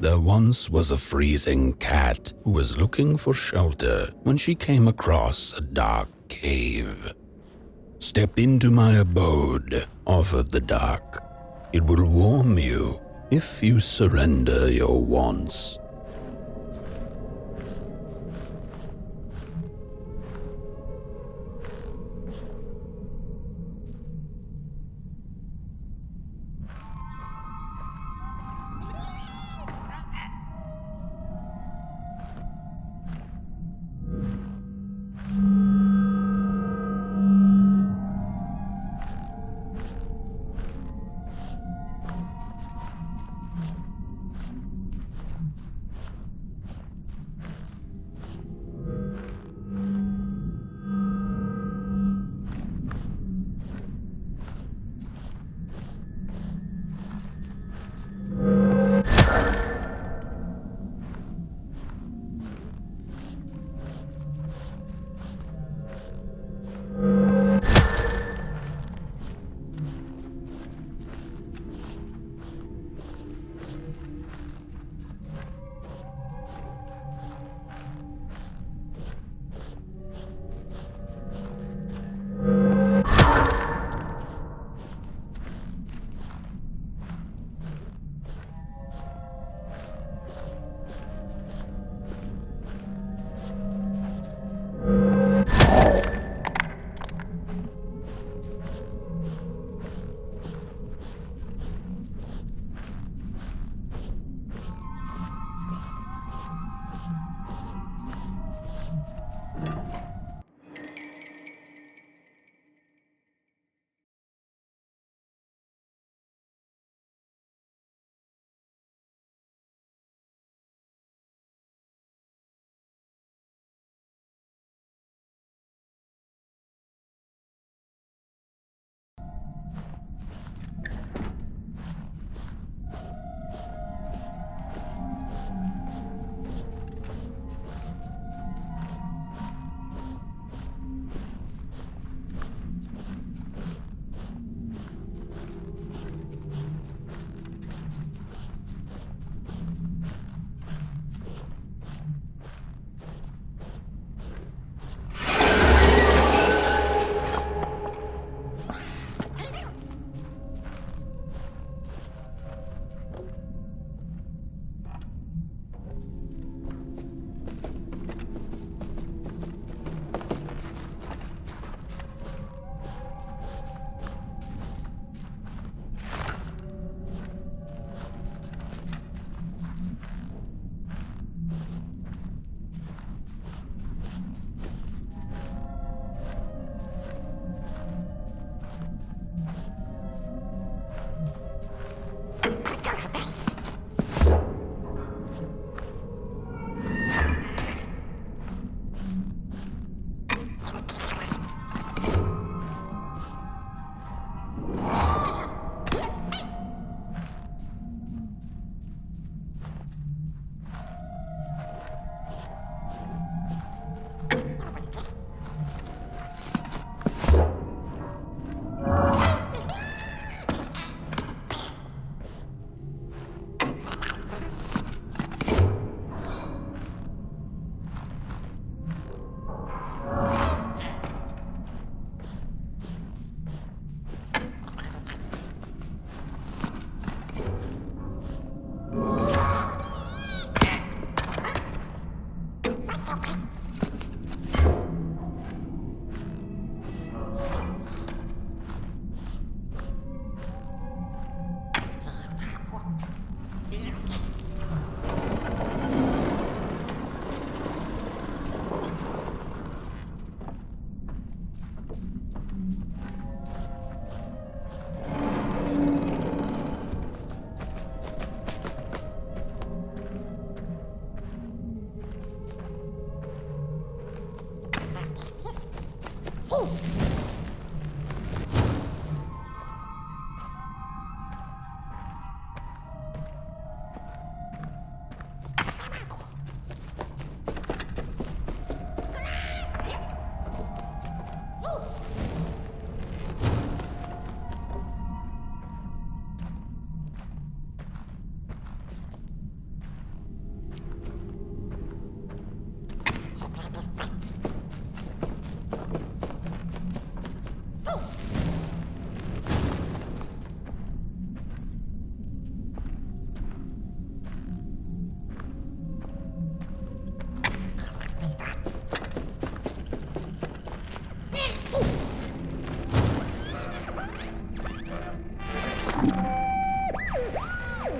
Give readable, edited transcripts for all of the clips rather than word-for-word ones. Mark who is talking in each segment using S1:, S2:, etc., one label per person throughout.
S1: There once was a freezing cat who was looking for shelter when she came across a dark cave. "Step into my abode," offered the dark. "It will warm you if you surrender your wants."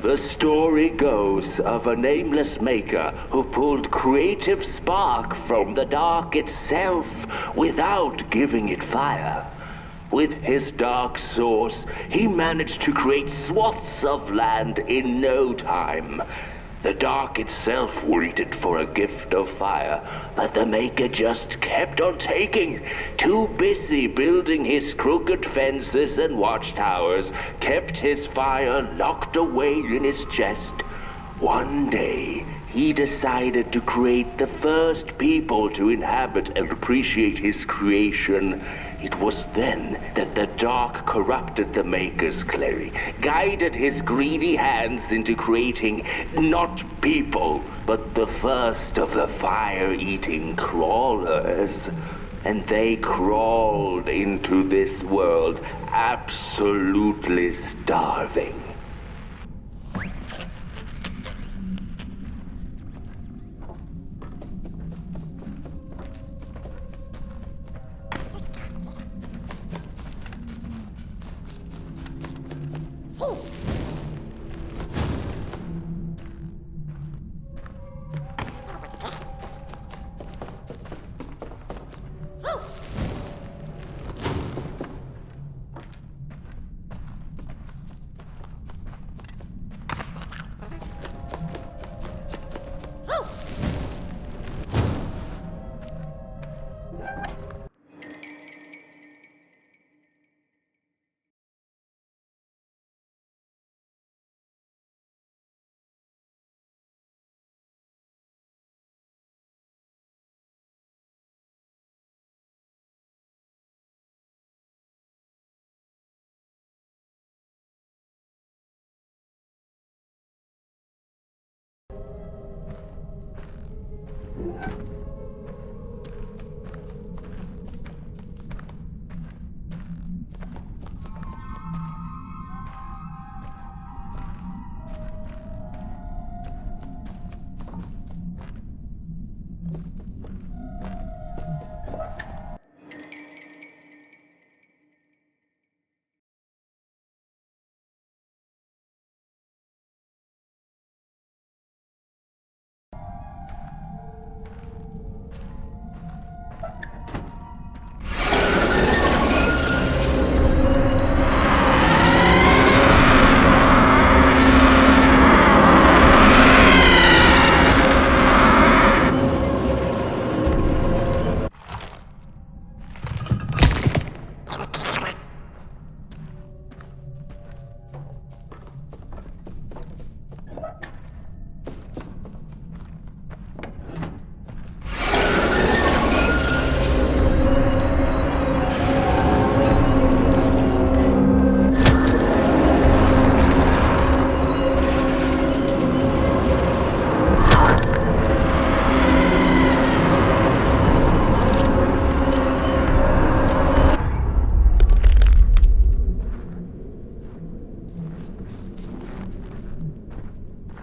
S2: The story goes of a nameless maker who pulled creative spark from the dark itself without giving it fire. With his dark source, he managed to create swaths of land in no time. The dark itself waited for a gift of fire, but the maker just kept on taking. Too busy building his crooked fences and watchtowers, kept his fire locked away in his chest. One day, he decided to create the first people to inhabit and appreciate his creation. It was then that the dark corrupted the maker's clay, guided his greedy hands into creating not people, but the first of the fire-eating crawlers. And they crawled into this world absolutely starving.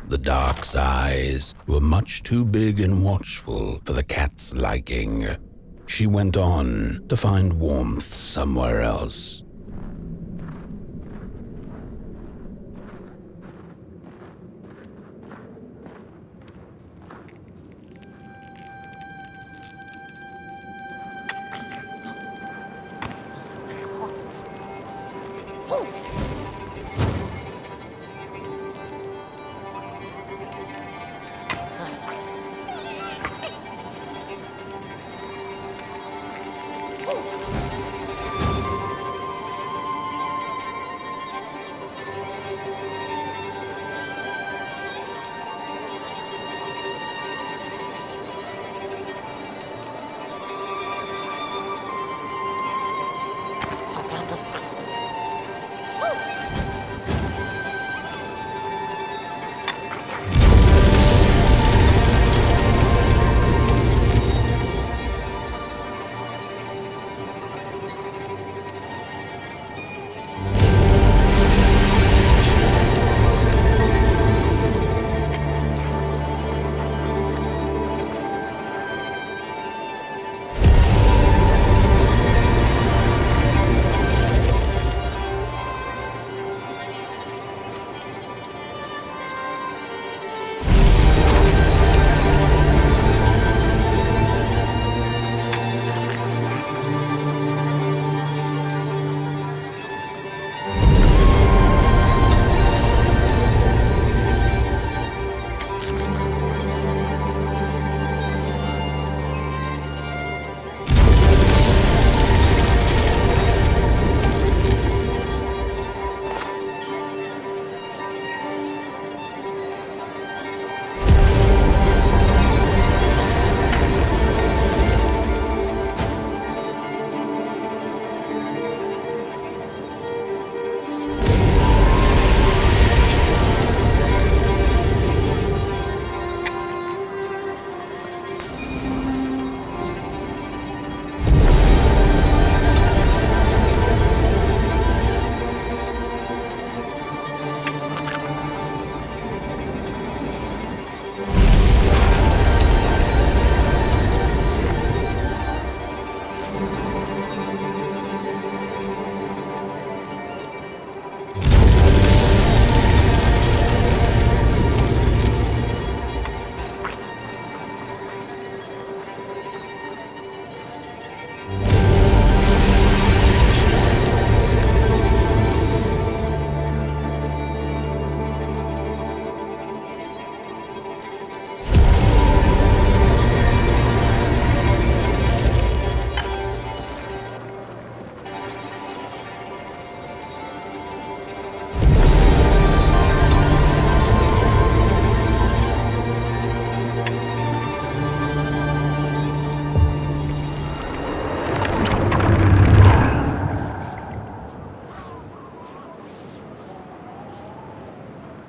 S1: The dark's eyes were much too big and watchful for the cat's liking. She went on to find warmth somewhere else.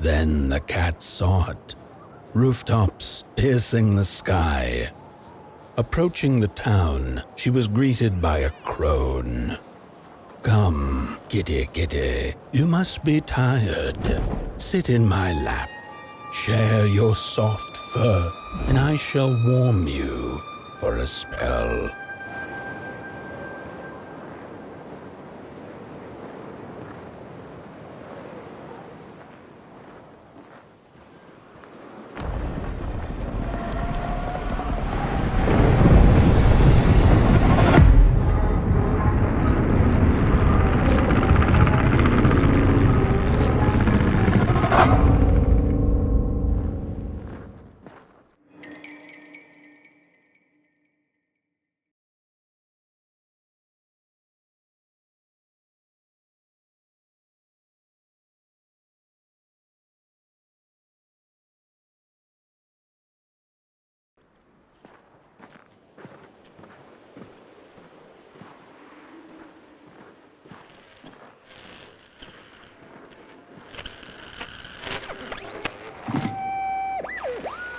S1: Then the cat saw it. Rooftops piercing the sky. Approaching the town, she was greeted by a crone. "Come, kitty, kitty, you must be tired. Sit in my lap. Share your soft fur, and I shall warm you for a spell."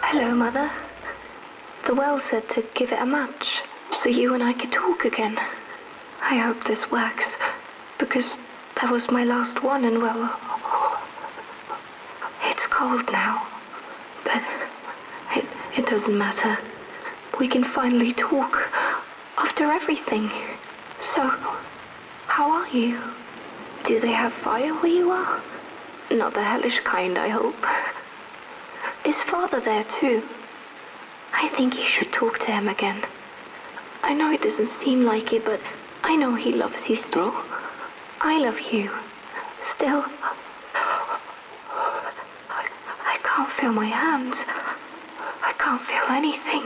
S3: Hello, Mother. The well said to give it a match, so you and I could talk again. I hope this works, because that was my last one, and well, it's cold now. But it doesn't matter. We can finally talk after everything. So, how are you? Do they have fire where you are? Not the hellish kind, I hope. Is Father there too? I think you should talk to him again. I know it doesn't seem like it, but I know he loves you still. I love you. Still. I can't feel my hands. I can't feel anything.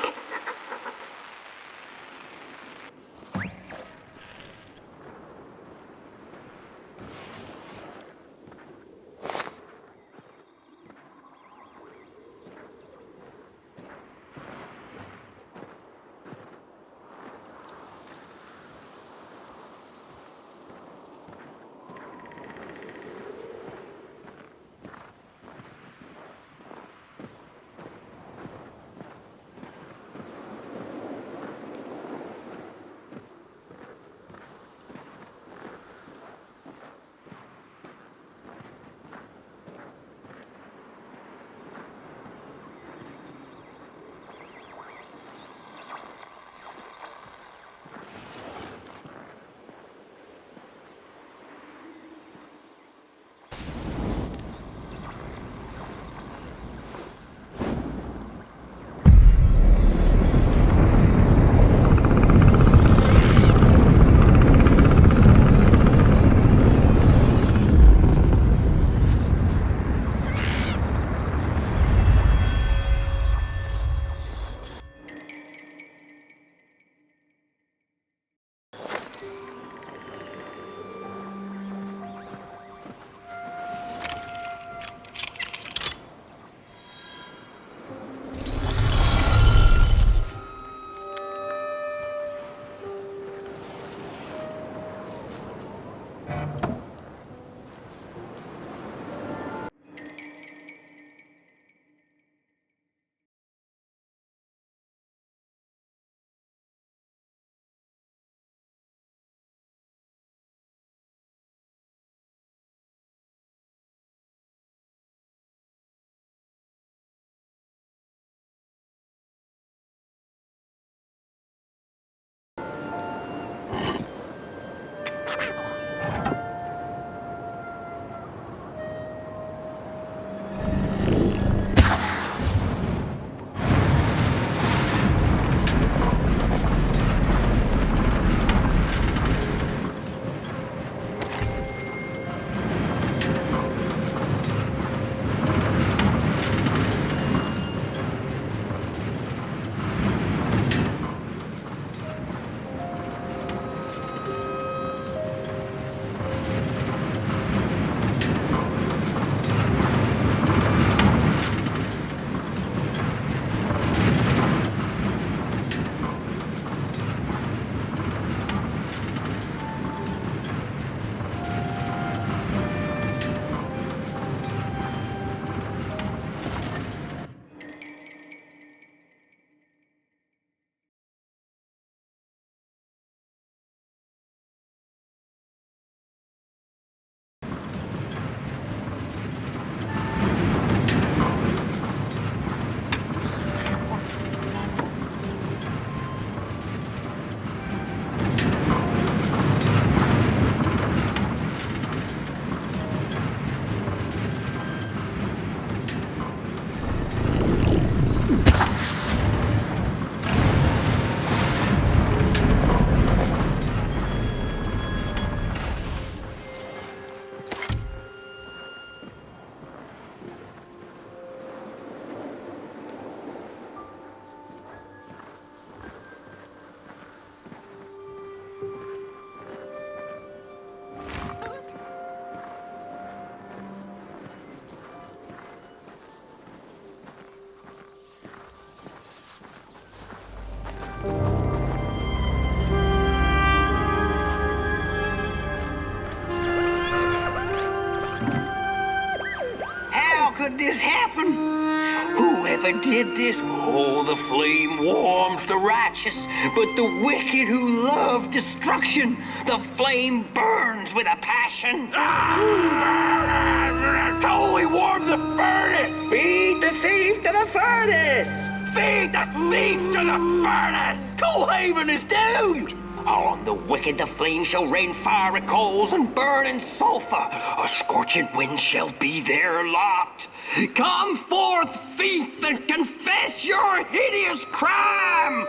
S4: let this happen? Whoever did this, oh, the flame warms the righteous, but the wicked who love destruction, the flame burns with a passion. Holy warm the furnace!
S2: Feed the thief to the furnace!
S4: Feed the thief to the furnace! Coalhaven is doomed! On the wicked the flame shall rain fiery coals and burning sulfur. A scorching wind shall be their lot. Come forth, thief, and confess your hideous crime!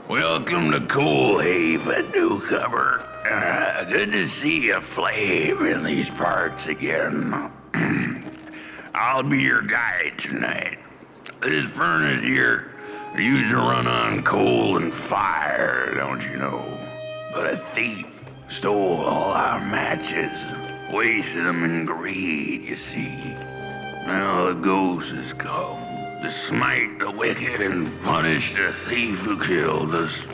S5: Welcome to Coalhaven, newcomer. Good to see a flame in these parts again. I'll be your guide tonight. This furnace here used to run on coal and fire, don't you know? But a thief stole all our matches, wasted them in greed, you see. Now the ghost has come to smite the wicked and punish the thief who killed us.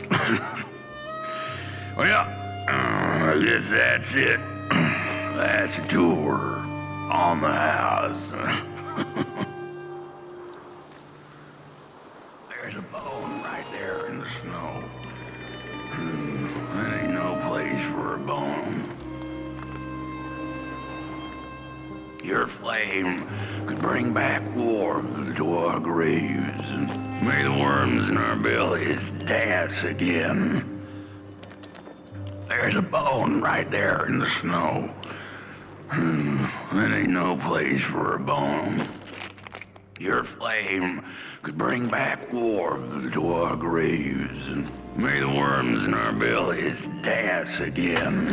S5: Well, I guess that's it. That's a tour on the house. There's a bone right there in the snow. That ain't no place for a bone. Your flame could bring back warmth to our graves, and may the worms in our bellies dance again. There's a bone right there in the snow. That ain't no place for a bone. Your flame could bring back warmth to our graves, and may the worms in our bellies dance again.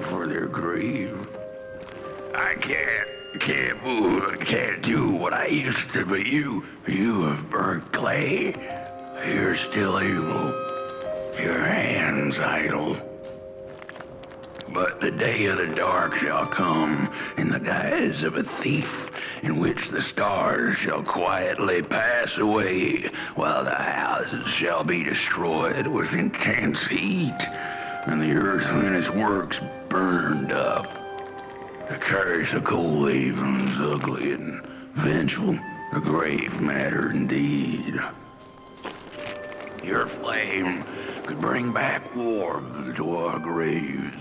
S5: For their grave. I can't move, I can't do what I used to, but you have burnt clay. You're still able, your hands idle. But the day of the dark shall come in the guise of a thief, in which the stars shall quietly pass away, while the houses shall be destroyed with intense heat, and the earth and its works burned up. The curse of cold Haven's ugly and vengeful, a grave matter indeed. Your flame could bring back warmth to our graves.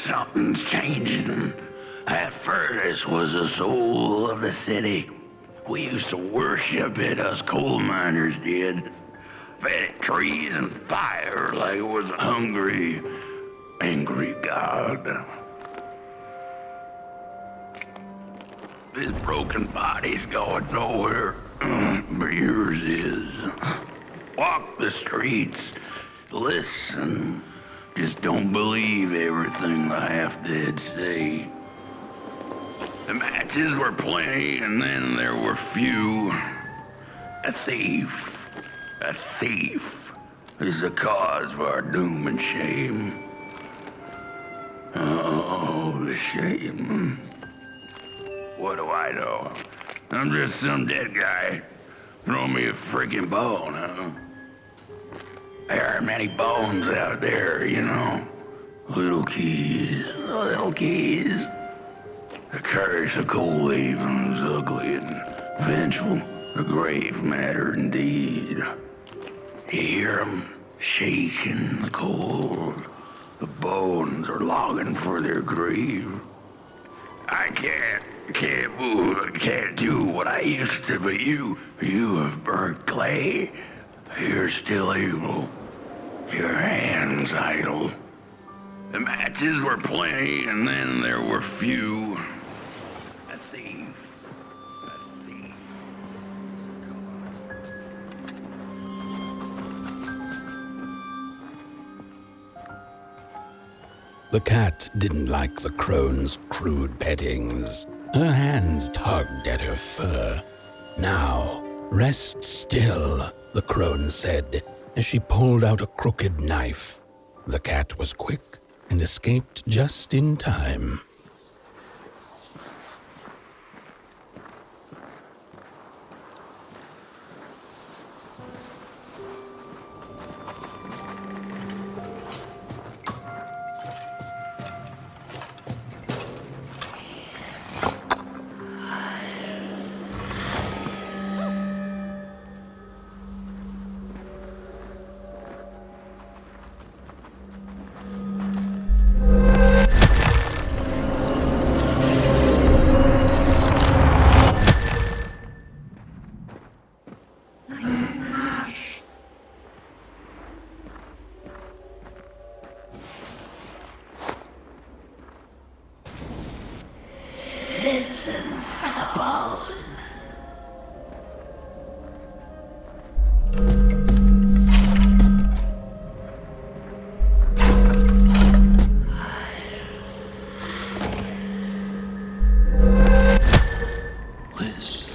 S5: something's changing. That furnace was the soul of the city. We used to worship it, us coal miners did. Fed it trees and fire like it was a hungry, angry god. This broken body's going nowhere, but yours is. Walk the streets, listen. Just don't believe everything the half-dead say. The matches were plenty, and then there were few. A thief is the cause of our doom and shame. Oh, the shame. What do I know? I'm just some dead guy. Throw me a freaking bone, huh? There are many bones out there, you know. Little keys. The curse of cold haven's ugly and vengeful. A grave matter indeed. You hear 'em shaking in the cold. The bones are longing for their grave. I can't move, I can't do what I used to, but you have burnt clay. You're still able. Your hands idle. The matches were plenty, and then there were few. A thief.
S1: The cat didn't like the crone's crude pettings. Her hands tugged at her fur. Now, rest still, the crone said, as she pulled out a crooked knife. The cat was quick and escaped just in time.
S6: Listen for the bone.
S1: Listen.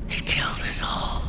S6: He killed us all.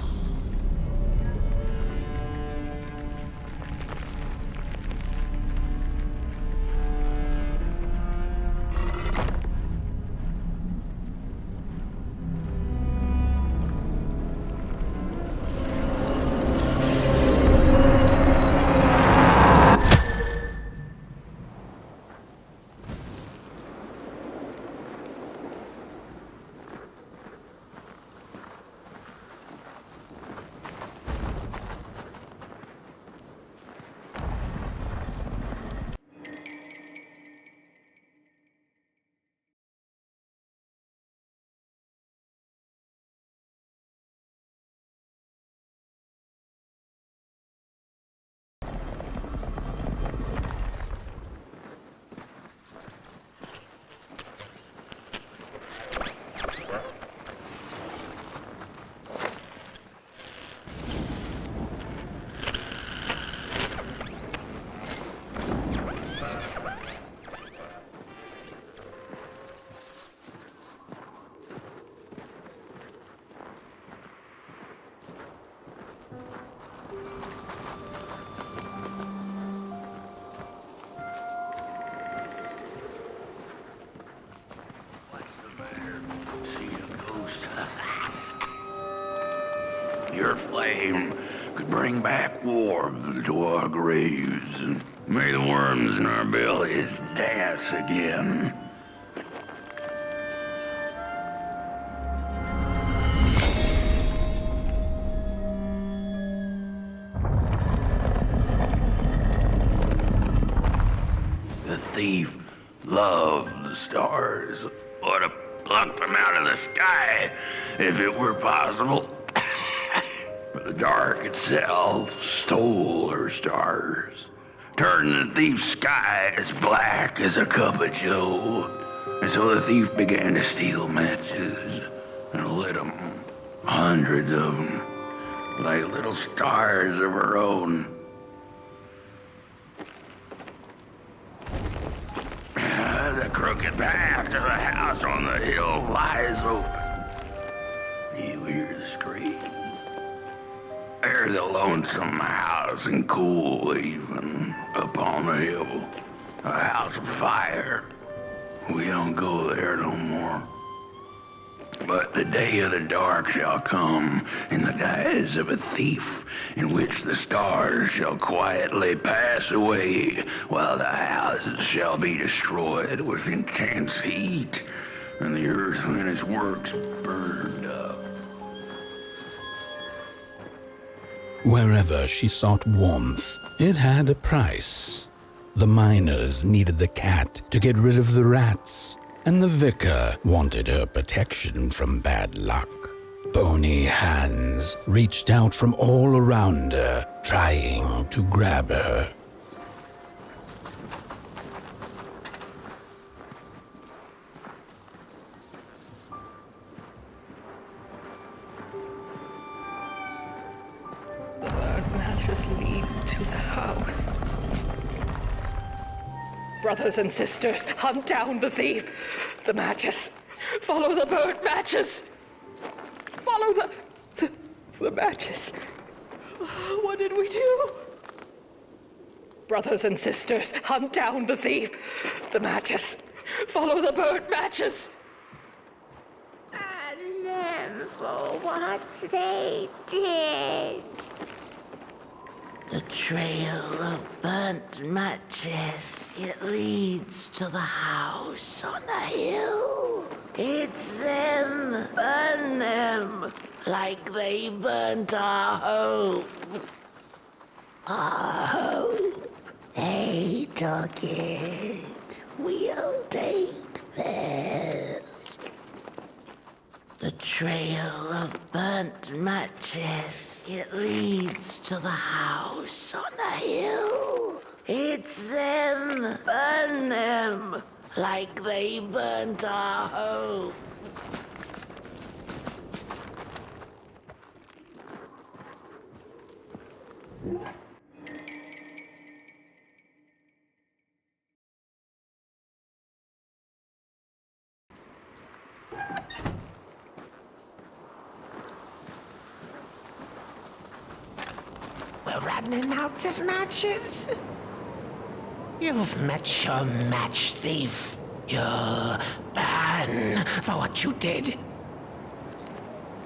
S5: Your flame could bring back warmth to our graves, and may the worms in our bellies dance again. The thief loved the stars, would have plucked them out of the sky if it were possible. But the dark itself stole her stars, turned the thief's sky as black as a cup of joe. And so the thief began to steal matches and lit them, hundreds of them, like little stars of her own. The crooked path to the house on the hill lies open. You hear the scream. There's a lonesome house and cool even upon the hill. A house of fire. We don't go there no more. But the day of the dark shall come in the guise of a thief, in which the stars shall quietly pass away, while the houses shall be destroyed with intense heat, and the earth and its works burned up.
S1: Wherever she sought warmth, it had a price. The miners needed the cat to get rid of the rats, and the vicar wanted her protection from bad luck. Bony hands reached out from all around her, trying to grab her.
S7: The burnt matches lead to the house. Brothers and sisters, hunt down the thief. The matches. Follow the burnt matches. Follow them. The matches. What did we do? Brothers and sisters, hunt down the thief. The matches. Follow the burnt matches.
S8: And then for what they did. The trail of burnt matches, it leads to the house on the hill. It's them, burn them, like they burnt our hope. Our hope. They took it. We'll take theirs. The trail of burnt matches, it leads to the house on the hill. It's them, burn them, like they burnt our hope. We're running out of matches. You've met your match thief. You'll burn for what you did.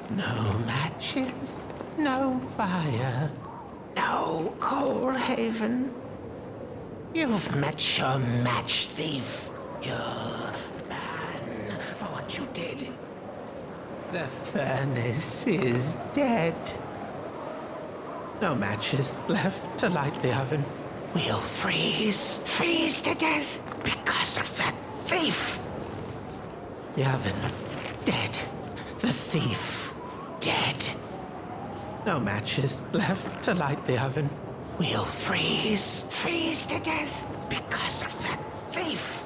S8: No matches, no fire, no coal haven. You've met your match thief. You'll burn for what you did. The furnace is dead. No matches left to light the oven. We'll freeze to death because of that thief. The oven, dead. The thief, dead. No matches left to light the oven. We'll freeze to death because of that thief.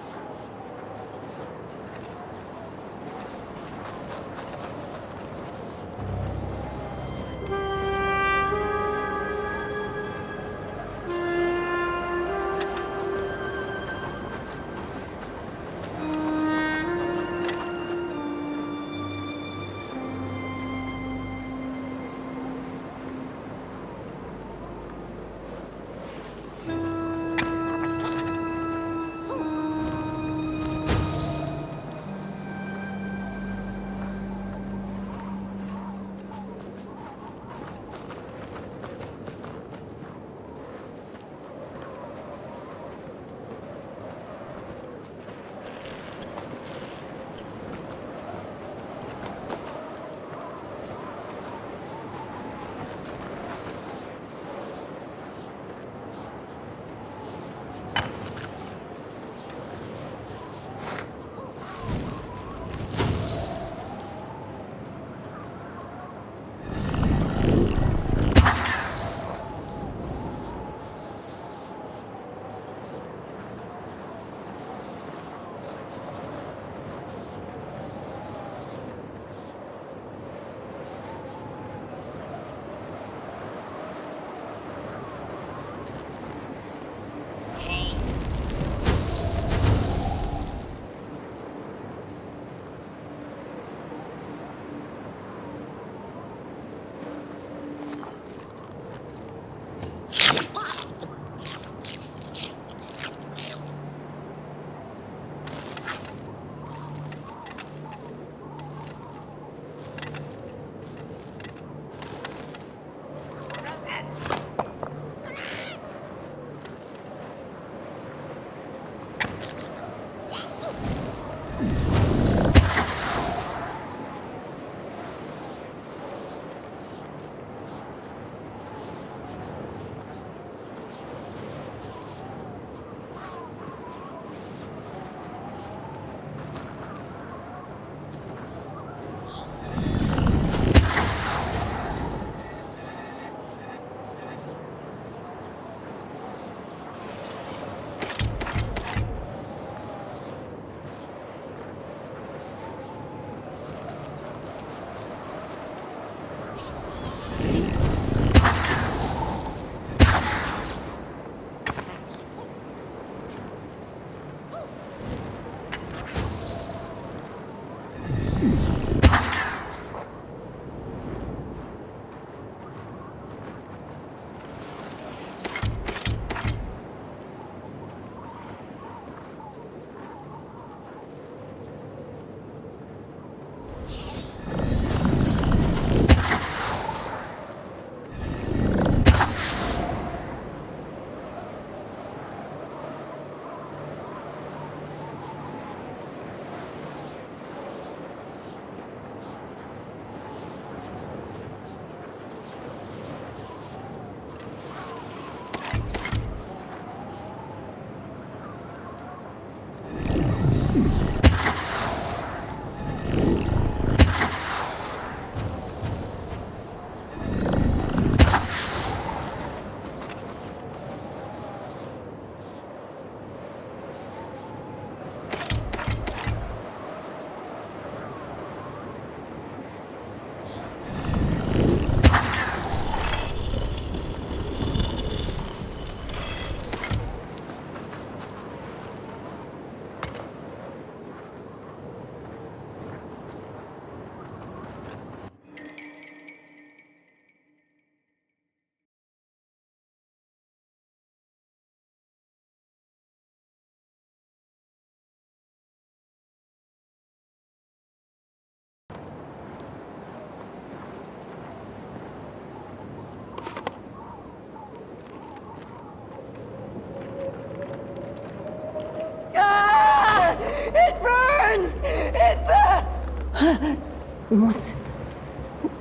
S9: What's...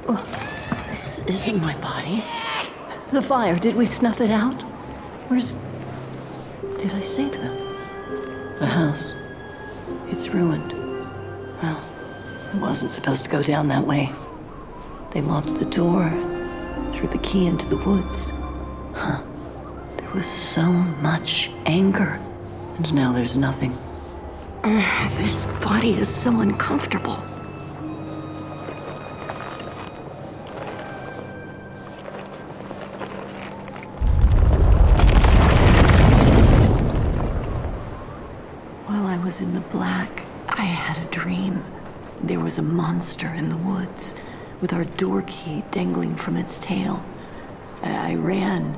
S9: Oh, this isn't my body. The fire, did we snuff it out? Where's... Did I save them? The house. It's ruined. Well, it wasn't supposed to go down that way. They locked the door, threw the key into the woods. Huh. There was so much anger, and now there's nothing. This body is so uncomfortable. While I was in the black, I had a dream. There was a monster in the woods, with our door key dangling from its tail. I ran,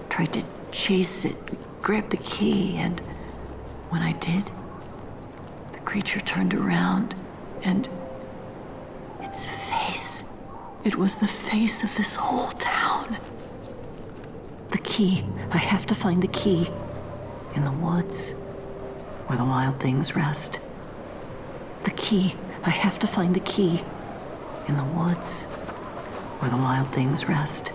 S9: tried to chase it, grab the key, and when I did, the creature turned around, and its face, it was the face of this whole town. The key, I have to find the key, in the woods, where the wild things rest. The key, I have to find the key, in the woods, where the wild things rest.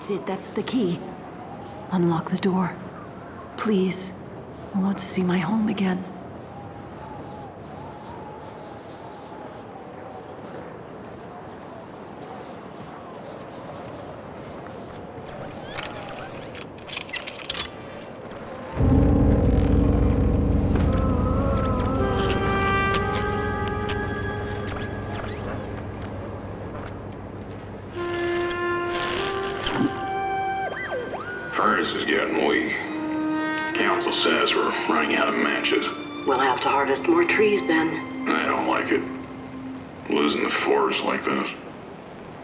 S9: That's it, that's the key. Unlock the door. Please. I want to see my home again.
S10: Furnace is getting weak. Council says we're running out of matches.
S11: We'll have to harvest more trees then.
S10: I don't like it. Losing the forest like this.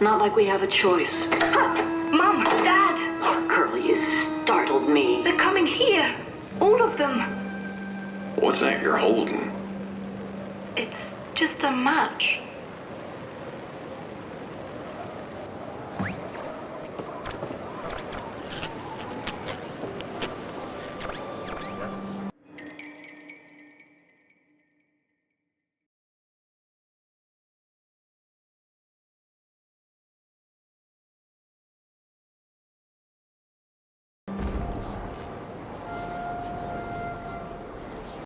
S11: Not like we have a choice.
S3: Mom, Dad!
S11: Oh, girl, you startled me.
S3: They're coming here. All of them.
S10: What's that you're holding?
S3: It's just a match.